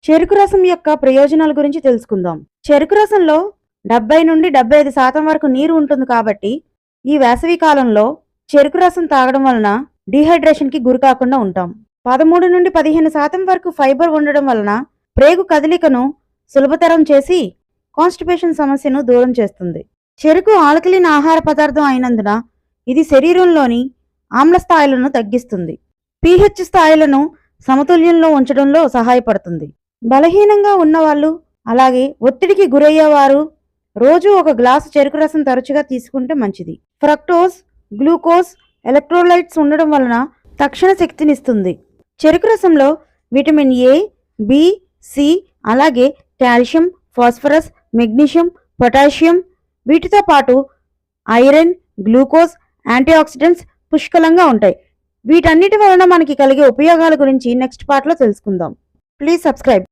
చెరుకు రసం యొక్క ప్రయోజనాల గురించి తెలుసుకుందాం. చెరుకు రసంలో 70 నుండి 75% వరకు నీరు ఉంటుంది కాబట్టి ఈ వేసవి కాలంలో చెరుకు రసం తాగడం వలన డీహైడ్రేషన్కి గురి కాకుండా ఉంటాం. 13 నుండి 15% వరకు ఫైబర్ ఉండడం వలన ప్రేగు కదలికను సులభతరం చేసి కాన్స్టిపేషన్ సమస్యను దూరం చేస్తుంది. చెరుకు ఆల్కలీన్ ఆహార పదార్థం అయినందున ఇది శరీరంలోని ఆమ్ల స్థాయిలను తగ్గిస్తుంది. pH స్థాయిలను సమతుల్యంలో ఉంచడంలో సహాయపడుతుంది. బలహీనంగా ఉన్నవాళ్ళు అలాగే ఒత్తిడికి గురయ్యేవారు రోజు ఒక గ్లాసు చెరుకు రసం తరచుగా తీసుకుంటే మంచిది. ఫ్రక్టోజ్, గ్లూకోజ్, ఎలక్ట్రోలైట్స్ ఉండడం వలన తక్షణ శక్తినిస్తుంది. చెరుకు రసంలో విటమిన్ ఏ, బి, సి అలాగే కాల్షియం, ఫాస్ఫరస్, మెగ్నీషియం, పొటాషియం వీటితో పాటు ఐరన్, గ్లూకోజ్, యాంటీఆక్సిడెంట్స్ పుష్కలంగా ఉంటాయి. వీటన్నిటి వలన మనకి కలిగే ఉపయోగాల గురించి నెక్స్ట్ పార్ట్లో తెలుసుకుందాం. Please subscribe.